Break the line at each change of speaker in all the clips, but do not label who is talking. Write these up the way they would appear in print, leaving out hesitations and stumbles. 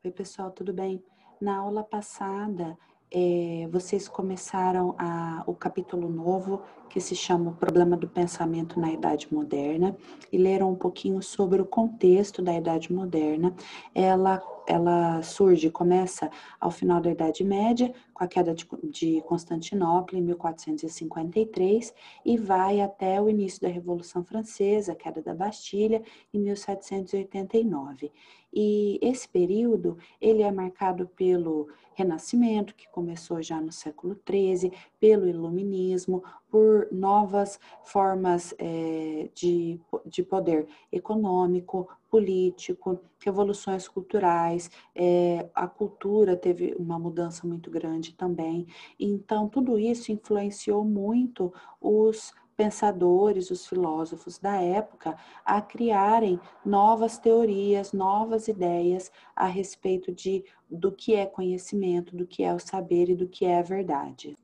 Oi, pessoal, tudo bem? Na aula passada, vocês começaram o capítulo novo, que se chama O Problema do Pensamento na Idade Moderna, e leram um pouquinho sobre o contexto da Idade Moderna. Ela começa ao final da Idade Média, com a queda de Constantinopla, em 1453, e vai até o início da Revolução Francesa, a queda da Bastilha, em 1789. E esse período, ele é marcado pelo Renascimento, que começou já no século XIII, pelo Iluminismo, por novas formas de poder econômico, político, revoluções culturais, a cultura teve uma mudança muito grande também. Então, tudo isso influenciou muito os pensadores, os filósofos da época, a criarem novas teorias, novas ideias a respeito do que é conhecimento, do que é o saber e do que é a verdade.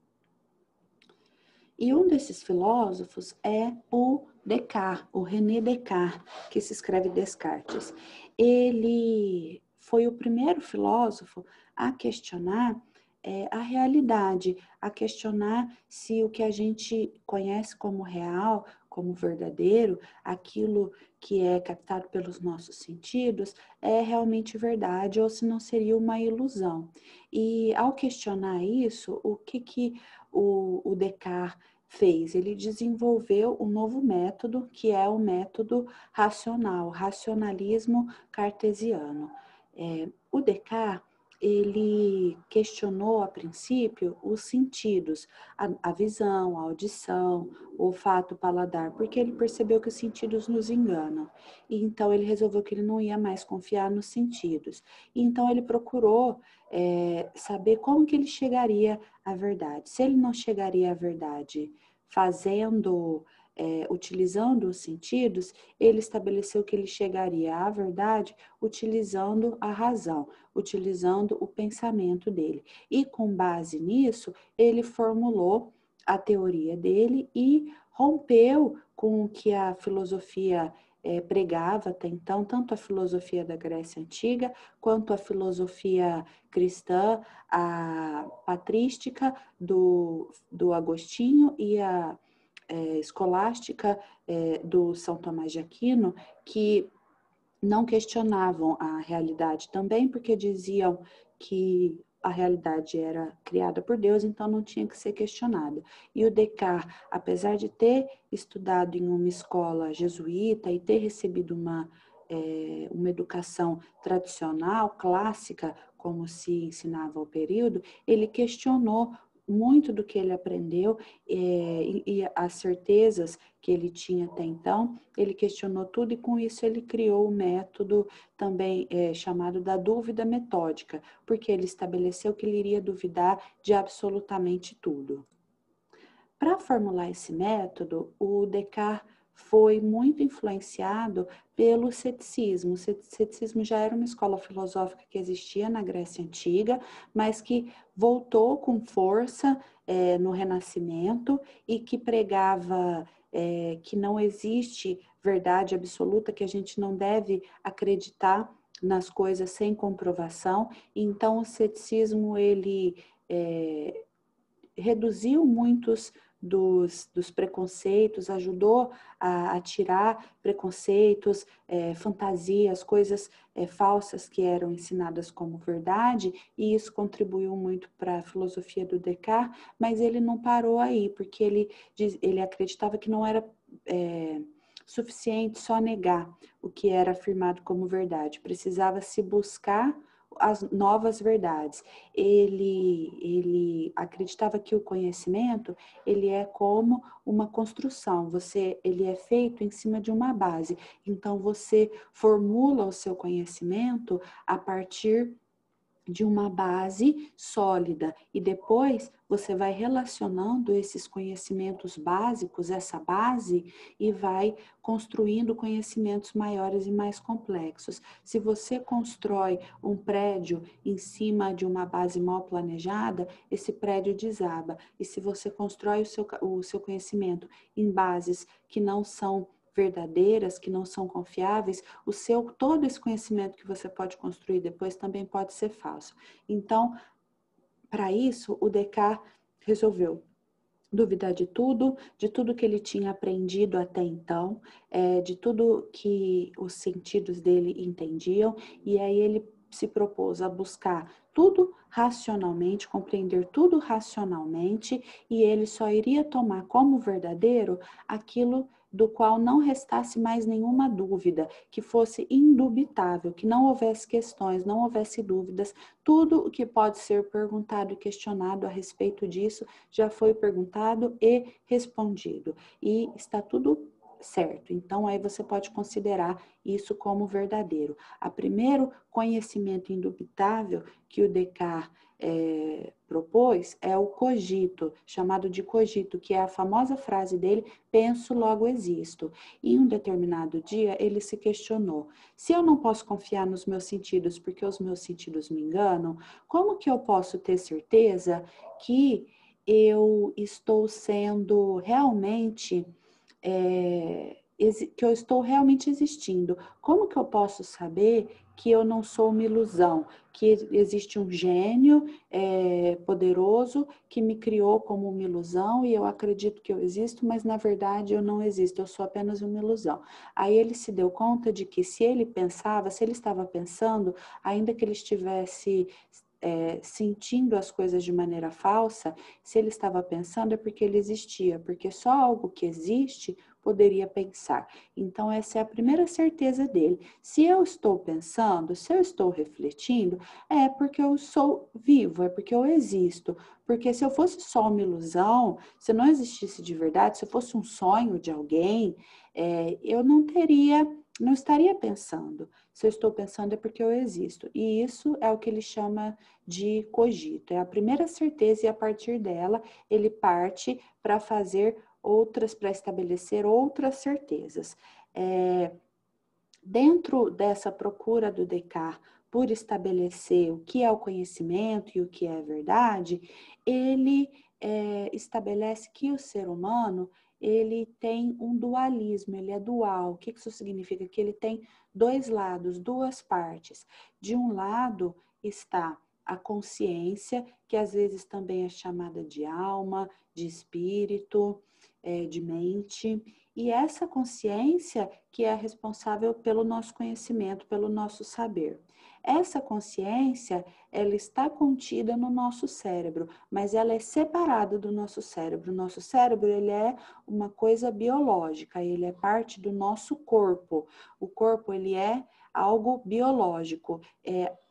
E um desses filósofos é o Descartes, o René Descartes, que se escreve Descartes. Ele foi o primeiro filósofo a questionar a realidade, a questionar se o que a gente conhece como real, como verdadeiro, aquilo que é captado pelos nossos sentidos, é realmente verdade ou se não seria uma ilusão. E ao questionar isso, o que o Descartes fez? Ele desenvolveu um novo método, que é o método racional, racionalismo cartesiano. O Descartes, ele questionou a princípio os sentidos, a visão, a audição, o olfato, o paladar, porque ele percebeu que os sentidos nos enganam. E então ele resolveu que ele não ia mais confiar nos sentidos. E então ele procurou saber como que ele chegaria à verdade. Se ele não chegaria à verdade utilizando os sentidos, ele estabeleceu que ele chegaria à verdade utilizando a razão, utilizando o pensamento dele. E com base nisso, ele formulou a teoria dele e rompeu com o que a filosofia pregava até então, tanto a filosofia da Grécia Antiga, quanto a filosofia cristã, a patrística do Agostinho e a escolástica do São Tomás de Aquino, que não questionavam a realidade também, porque diziam que a realidade era criada por Deus, então não tinha que ser questionada. E o Descartes, apesar de ter estudado em uma escola jesuíta e ter recebido uma educação tradicional, clássica, como se ensinava ao período, ele questionou muito do que ele aprendeu e as certezas que ele tinha até então, ele questionou tudo e com isso ele criou o método também chamado da dúvida metódica, porque ele estabeleceu que ele iria duvidar de absolutamente tudo. Para formular esse método, o Descartes foi muito influenciado pelo ceticismo. O ceticismo já era uma escola filosófica que existia na Grécia Antiga, mas que voltou com força no Renascimento e que pregava que não existe verdade absoluta, que a gente não deve acreditar nas coisas sem comprovação. Então, o ceticismo, ele reduziu muitos dos preconceitos, ajudou a tirar preconceitos, fantasias, coisas falsas que eram ensinadas como verdade, e isso contribuiu muito para a filosofia do Descartes, mas ele não parou aí, porque ele acreditava que não era suficiente só negar o que era afirmado como verdade, precisava se buscar as novas verdades. Ele acreditava que o conhecimento, ele é como uma construção, ele é feito em cima de uma base. Então, você formula o seu conhecimento a partir de uma base sólida e depois você vai relacionando esses conhecimentos básicos, essa base, e vai construindo conhecimentos maiores e mais complexos. Se você constrói um prédio em cima de uma base mal planejada, esse prédio desaba. E se você constrói o seu conhecimento em bases que não são verdadeiras, que não são confiáveis, todo esse conhecimento que você pode construir depois também pode ser falso. Então, para isso, o Descartes resolveu duvidar de tudo que ele tinha aprendido até então, de tudo que os sentidos dele entendiam, e aí ele se propôs a buscar tudo racionalmente, compreender tudo racionalmente, e ele só iria tomar como verdadeiro aquilo do qual não restasse mais nenhuma dúvida, que fosse indubitável, que não houvesse questões, não houvesse dúvidas. Tudo o que pode ser perguntado e questionado a respeito disso já foi perguntado e respondido. E está tudo certo. Então, aí você pode considerar isso como verdadeiro. O primeiro conhecimento indubitável que o Descartes propôs é o cogito, chamado de cogito, que é a famosa frase dele, penso, logo existo. E em um determinado dia, ele se questionou, se eu não posso confiar nos meus sentidos porque os meus sentidos me enganam, como que eu posso ter certeza que eu estou sendo realmente... que eu estou realmente existindo? Como que eu posso saber que eu não sou uma ilusão? Que existe um gênio poderoso que me criou como uma ilusão e eu acredito que eu existo, mas na verdade eu não existo, eu sou apenas uma ilusão. Aí ele se deu conta de que se ele estava pensando, ainda que ele estivesse sentindo as coisas de maneira falsa, se ele estava pensando é porque ele existia, porque só algo que existe poderia pensar. Então, essa é a primeira certeza dele. Se eu estou pensando, se eu estou refletindo, é porque eu sou vivo, é porque eu existo. Porque se eu fosse só uma ilusão, se eu não existisse de verdade, se eu fosse um sonho de alguém, eu não estaria pensando. Se eu estou pensando é porque eu existo. E isso é o que ele chama de cogito. É a primeira certeza e a partir dela ele parte para estabelecer outras certezas. Dentro dessa procura do Descartes por estabelecer o que é o conhecimento e o que é a verdade, ele estabelece que o ser humano ele tem um dualismo, ele é dual. O que isso significa? Que ele tem dois lados, duas partes. De um lado está a consciência, que às vezes também é chamada de alma, de espírito, de mente, e essa consciência que é responsável pelo nosso conhecimento, pelo nosso saber. Essa consciência, ela está contida no nosso cérebro, mas ela é separada do nosso cérebro. O nosso cérebro, ele é uma coisa biológica, ele é parte do nosso corpo. O corpo, ele é algo biológico.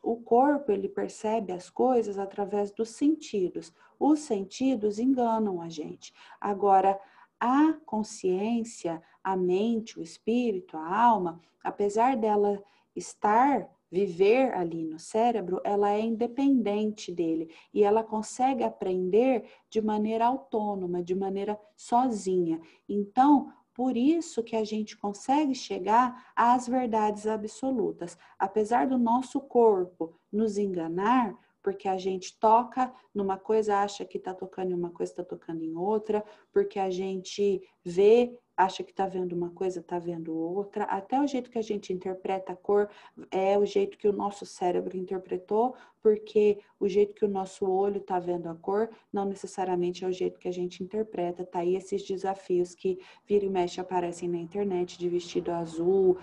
O corpo, ele percebe as coisas através dos sentidos. Os sentidos enganam a gente. Agora, a consciência, a mente, o espírito, a alma, apesar dela viver ali no cérebro, ela é independente dele e ela consegue aprender de maneira autônoma, de maneira sozinha. Então, por isso que a gente consegue chegar às verdades absolutas. Apesar do nosso corpo nos enganar, porque a gente toca numa coisa, acha que está tocando em uma coisa, está tocando em outra, porque a gente vê, acha que está vendo uma coisa, está vendo outra. Até o jeito que a gente interpreta a cor é o jeito que o nosso cérebro interpretou, porque o jeito que o nosso olho está vendo a cor não necessariamente é o jeito que a gente interpreta. Tá aí esses desafios que vira e mexe aparecem na internet de vestido azul,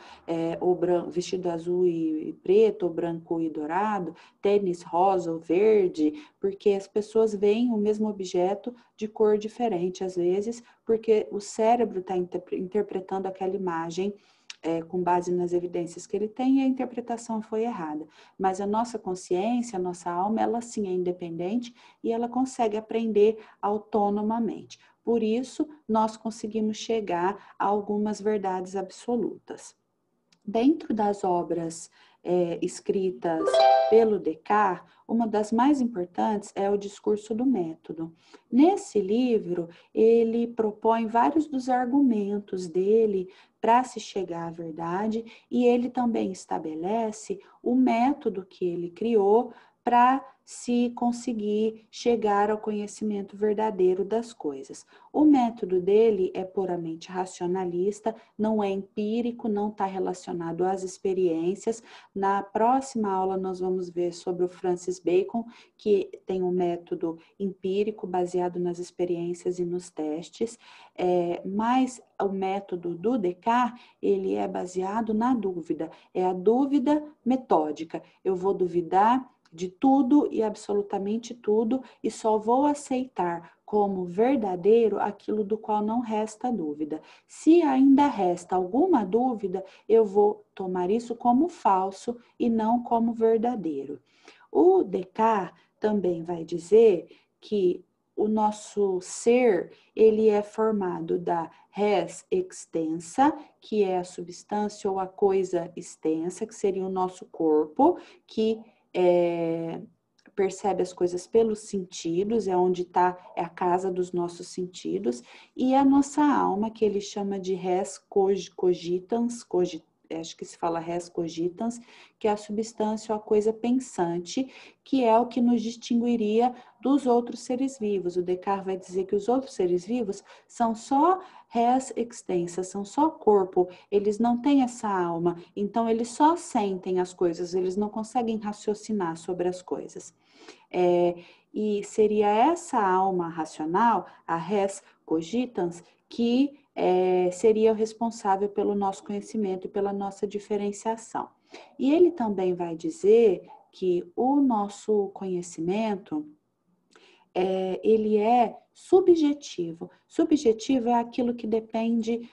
ou branco, vestido azul e preto, ou branco e dourado, tênis rosa ou verde, porque as pessoas veem o mesmo objeto de cor diferente, às vezes, porque o cérebro está interpretando aquela imagem com base nas evidências que ele tem e a interpretação foi errada. Mas a nossa consciência, a nossa alma, ela sim é independente e ela consegue aprender autonomamente. Por isso, nós conseguimos chegar a algumas verdades absolutas. Dentro das obras escritas pelo Descartes, uma das mais importantes é o Discurso do Método. Nesse livro, ele propõe vários dos argumentos dele para se chegar à verdade e ele também estabelece o método que ele criou para se conseguir chegar ao conhecimento verdadeiro das coisas. O método dele é puramente racionalista, não é empírico, não está relacionado às experiências. Na próxima aula nós vamos ver sobre o Francis Bacon, que tem um método empírico baseado nas experiências e nos testes, mas o método do Descartes, ele é baseado na dúvida, é a dúvida metódica. Eu vou duvidar de tudo e absolutamente tudo e só vou aceitar como verdadeiro aquilo do qual não resta dúvida. Se ainda resta alguma dúvida, eu vou tomar isso como falso e não como verdadeiro. O Descartes também vai dizer que o nosso ser, ele é formado da res extensa, que é a substância ou a coisa extensa, que seria o nosso corpo, que percebe as coisas pelos sentidos, é onde está, é a casa dos nossos sentidos, e a nossa alma, que ele chama de res cogitans, acho que se fala res cogitans, que é a substância ou a coisa pensante, que é o que nos distinguiria dos outros seres vivos. O Descartes vai dizer que os outros seres vivos são só res extensa, são só corpo, eles não têm essa alma, então eles só sentem as coisas, eles não conseguem raciocinar sobre as coisas. E seria essa alma racional, a res cogitans, que seria o responsável pelo nosso conhecimento e pela nossa diferenciação. E ele também vai dizer que o nosso conhecimento, ele é subjetivo. Subjetivo é aquilo que depende,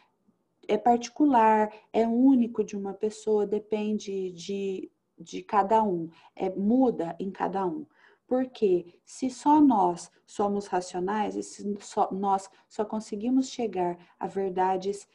é particular, é único de uma pessoa, depende de cada um, muda em cada um. Porque se só nós somos racionais e se nós só conseguimos chegar a verdades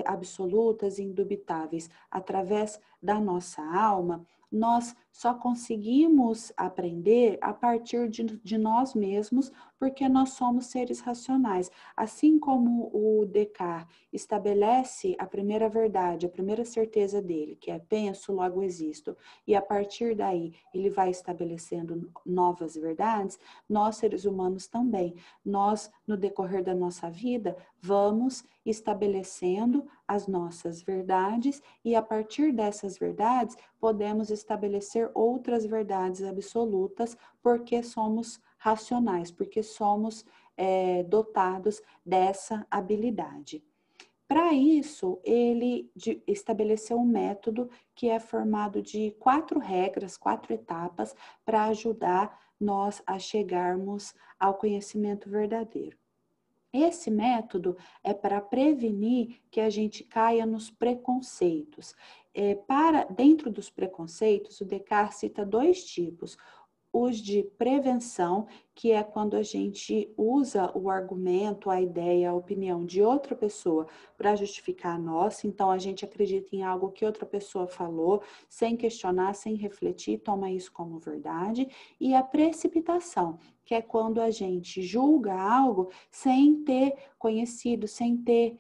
absolutas e indubitáveis através da nossa alma, nós só conseguimos aprender a partir de nós mesmos, porque nós somos seres racionais. Assim como o Descartes estabelece a primeira verdade, a primeira certeza dele, que é penso, logo existo, e a partir daí ele vai estabelecendo novas verdades, nós seres humanos também. Nós, no decorrer da nossa vida, vamos estabelecendo as nossas verdades e a partir dessas verdades podemos estabelecer outras verdades absolutas porque somos racionais, porque somos dotados dessa habilidade. Para isso, ele estabeleceu um método que é formado de 4 regras, 4 etapas para ajudar nós a chegarmos ao conhecimento verdadeiro. Esse método é para prevenir que a gente caia nos preconceitos. Dentro dos preconceitos, o Descartes cita 2 tipos. Os de prevenção, que é quando a gente usa o argumento, a ideia, a opinião de outra pessoa para justificar a nossa. Então, a gente acredita em algo que outra pessoa falou, sem questionar, sem refletir, toma isso como verdade. E a precipitação, que é quando a gente julga algo sem ter conhecido, sem ter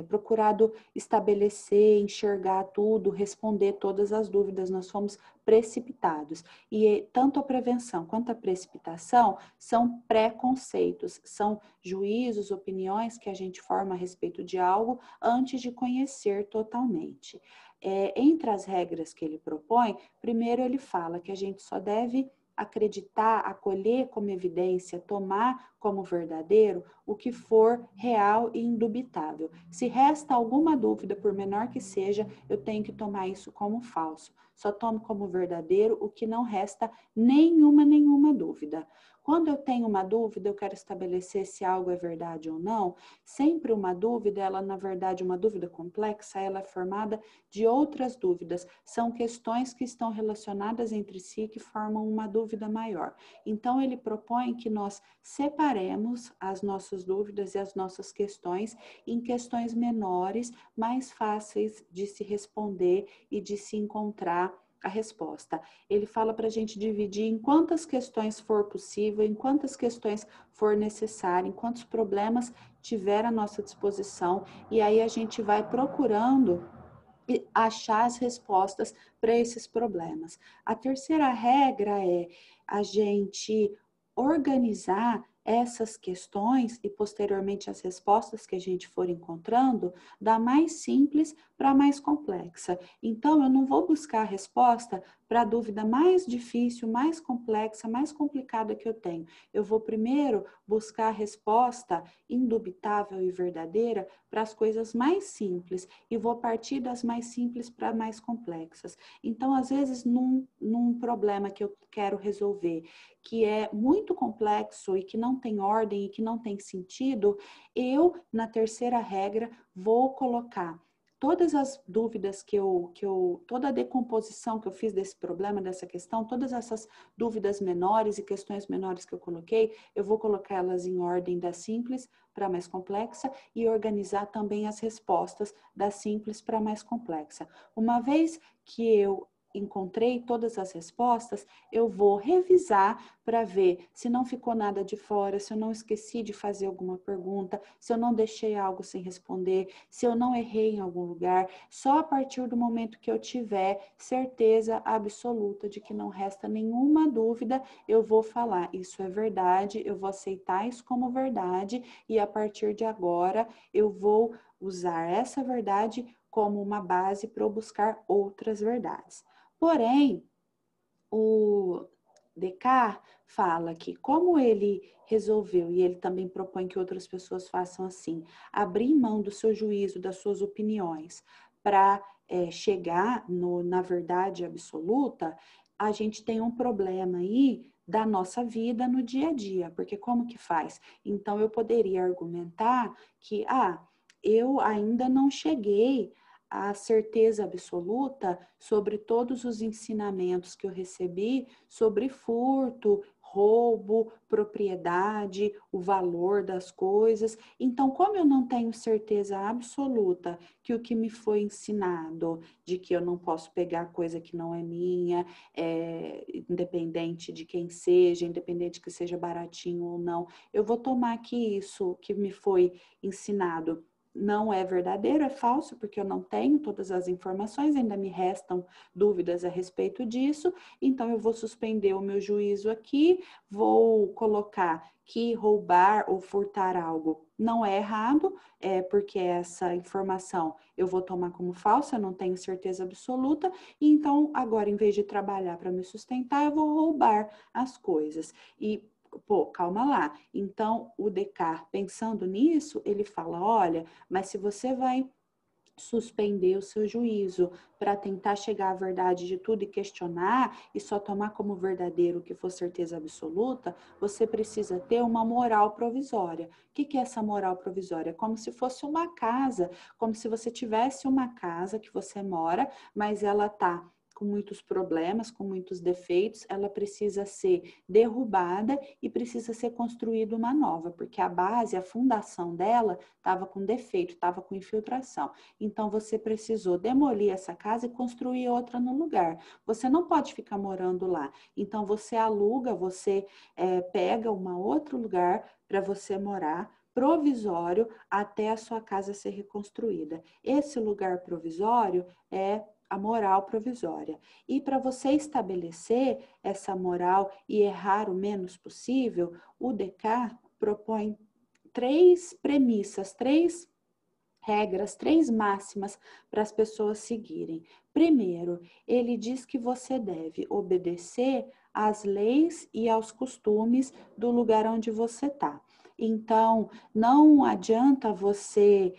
procurado estabelecer, enxergar tudo, responder todas as dúvidas. Nós fomos precipitados. E tanto a prevenção quanto a precipitação são preconceitos, são juízos, opiniões que a gente forma a respeito de algo antes de conhecer totalmente. Entre as regras que ele propõe, primeiro ele fala que a gente só deve acreditar, acolher como evidência, tomar como verdadeiro o que for real e indubitável. Se resta alguma dúvida, por menor que seja, eu tenho que tomar isso como falso. Só tomo como verdadeiro o que não resta nenhuma dúvida. Quando eu tenho uma dúvida, eu quero estabelecer se algo é verdade ou não. Sempre uma dúvida, ela na verdade uma dúvida complexa, ela é formada de outras dúvidas. São questões que estão relacionadas entre si que formam uma dúvida maior. Então ele propõe que nós separemos as nossas dúvidas e as nossas questões em questões menores, mais fáceis de se responder e de se encontrar a resposta. Ele fala para a gente dividir em quantas questões for possível, em quantas questões for necessário, em quantos problemas tiver à nossa disposição, e aí a gente vai procurando e achar as respostas para esses problemas. A terceira regra é a gente organizar essas questões e posteriormente as respostas que a gente for encontrando da mais simples para a mais complexa. Então, eu não vou buscar a resposta para a dúvida mais difícil, mais complexa, mais complicada que eu tenho. Eu vou primeiro buscar a resposta indubitável e verdadeira para as coisas mais simples e vou partir das mais simples para mais complexas. Então, às vezes, num problema que eu quero resolver, que é muito complexo e que não tem ordem e que não tem sentido, eu, na terceira regra, vou colocar todas as dúvidas toda a decomposição que eu fiz desse problema, dessa questão, todas essas dúvidas menores e questões menores que eu coloquei, eu vou colocá-las em ordem da simples para mais complexa e organizar também as respostas da simples para mais complexa. Uma vez que eu encontrei todas as respostas, eu vou revisar para ver se não ficou nada de fora, se eu não esqueci de fazer alguma pergunta, se eu não deixei algo sem responder, se eu não errei em algum lugar. Só a partir do momento que eu tiver certeza absoluta de que não resta nenhuma dúvida, eu vou falar, isso é verdade, eu vou aceitar isso como verdade e a partir de agora eu vou usar essa verdade como uma base para eu buscar outras verdades. Porém, o Descartes fala que como ele resolveu, e ele também propõe que outras pessoas façam assim, abrir mão do seu juízo, das suas opiniões, para chegar na verdade absoluta, a gente tem um problema aí da nossa vida no dia a dia, porque como que faz? Então, eu poderia argumentar que, eu ainda não cheguei a certeza absoluta sobre todos os ensinamentos que eu recebi sobre furto, roubo, propriedade, o valor das coisas. Então, como eu não tenho certeza absoluta que o que me foi ensinado, de que eu não posso pegar coisa que não é minha, independente de quem seja, independente que seja baratinho ou não, eu vou tomar que isso que me foi ensinado não é verdadeiro, é falso, porque eu não tenho todas as informações, ainda me restam dúvidas a respeito disso, então eu vou suspender o meu juízo aqui, vou colocar que roubar ou furtar algo não é errado, porque essa informação eu vou tomar como falsa, eu não tenho certeza absoluta, e então agora, em vez de trabalhar para me sustentar, eu vou roubar as coisas. E calma lá. Então, o Descartes, pensando nisso, ele fala, olha, mas se você vai suspender o seu juízo para tentar chegar à verdade de tudo e questionar e só tomar como verdadeiro o que for certeza absoluta, você precisa ter uma moral provisória. O que é essa moral provisória? Como se fosse uma casa, como se você tivesse uma casa que você mora, mas ela está com muitos problemas, com muitos defeitos, ela precisa ser derrubada e precisa ser construída uma nova, porque a base, a fundação dela estava com defeito, estava com infiltração. Então, você precisou demolir essa casa e construir outra no lugar. Você não pode ficar morando lá. Então, você aluga, você pega um outro lugar para você morar, provisório, até a sua casa ser reconstruída. Esse lugar provisório é a moral provisória. E para você estabelecer essa moral e errar o menos possível, o Descartes propõe 3 premissas, 3 regras, 3 máximas para as pessoas seguirem. Primeiro, ele diz que você deve obedecer às leis e aos costumes do lugar onde você está. Então, não adianta você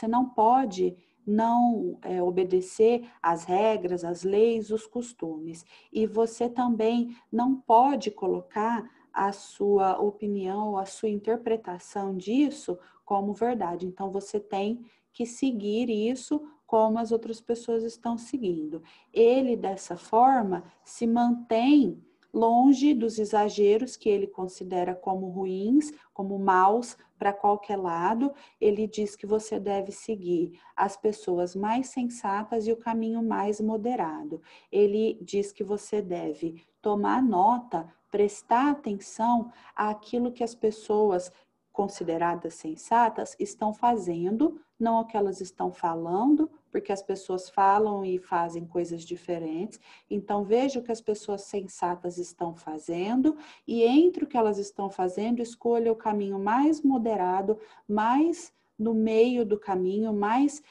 não pode não obedecer às regras, às leis, os costumes. E você também não pode colocar a sua opinião, a sua interpretação disso como verdade. Então, você tem que seguir isso como as outras pessoas estão seguindo. Ele, dessa forma, se mantém longe dos exageros que ele considera como ruins, como maus para qualquer lado. Ele diz que você deve seguir as pessoas mais sensatas e o caminho mais moderado. Ele diz que você deve tomar nota, prestar atenção àquilo que as pessoas consideradas sensatas estão fazendo, não o que elas estão falando, porque as pessoas falam e fazem coisas diferentes. Então, veja o que as pessoas sensatas estão fazendo e entre o que elas estão fazendo, escolha o caminho mais moderado, mais no meio do caminho, mais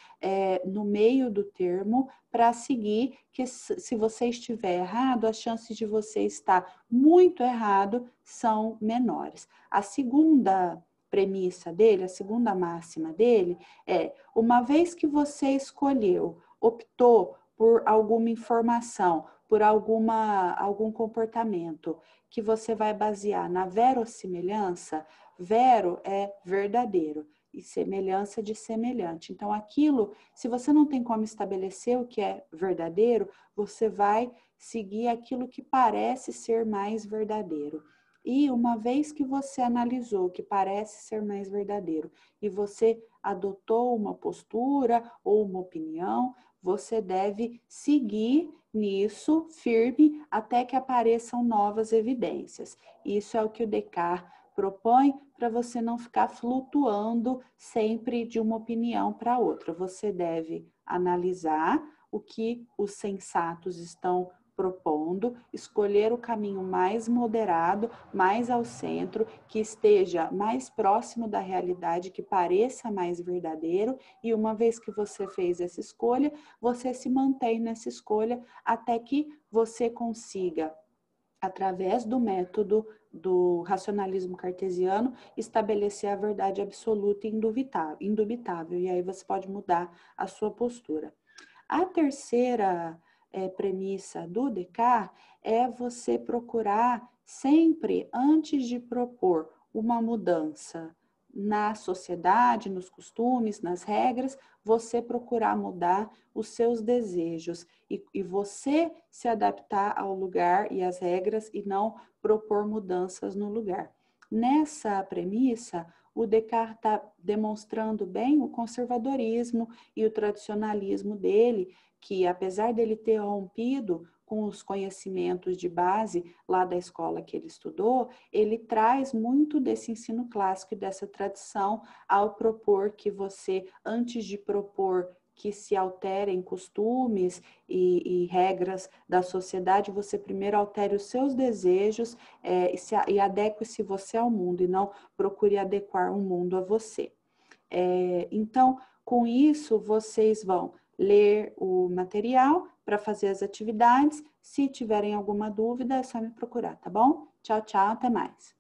no meio do termo, para seguir, que se você estiver errado, as chances de você estar muito errado são menores. A segunda premissa dele, a segunda máxima dele é: uma vez que você escolheu, optou por alguma informação, por algum comportamento que você vai basear na verossimilhança, vero é verdadeiro e semelhança de semelhante. Então, aquilo, se você não tem como estabelecer o que é verdadeiro, você vai seguir aquilo que parece ser mais verdadeiro. E uma vez que você analisou o que parece ser mais verdadeiro e você adotou uma postura ou uma opinião, você deve seguir nisso firme até que apareçam novas evidências. Isso é o que o Descartes propõe para você não ficar flutuando sempre de uma opinião para outra. Você deve analisar o que os sensatos estão propondo, escolher o caminho mais moderado, mais ao centro, que esteja mais próximo da realidade, que pareça mais verdadeiro, e uma vez que você fez essa escolha, você se mantém nessa escolha até que você consiga, através do método do racionalismo cartesiano, estabelecer a verdade absoluta e indubitável, e aí você pode mudar a sua postura. A terceira premissa do Descartes é você procurar sempre, antes de propor uma mudança na sociedade, nos costumes, nas regras, você procurar mudar os seus desejos e você se adaptar ao lugar e às regras e não propor mudanças no lugar. Nessa premissa, o Descartes está demonstrando bem o conservadorismo e o tradicionalismo dele, que apesar dele ter rompido com os conhecimentos de base lá da escola que ele estudou, ele traz muito desse ensino clássico e dessa tradição ao propor que você, antes de propor que se alterem costumes e regras da sociedade, você primeiro altere os seus desejos e adeque-se você ao mundo, e não procure adequar o mundo a você. Então, com isso, vocês vão ler o material para fazer as atividades. Se tiverem alguma dúvida, é só me procurar, tá bom? Tchau, tchau, até mais.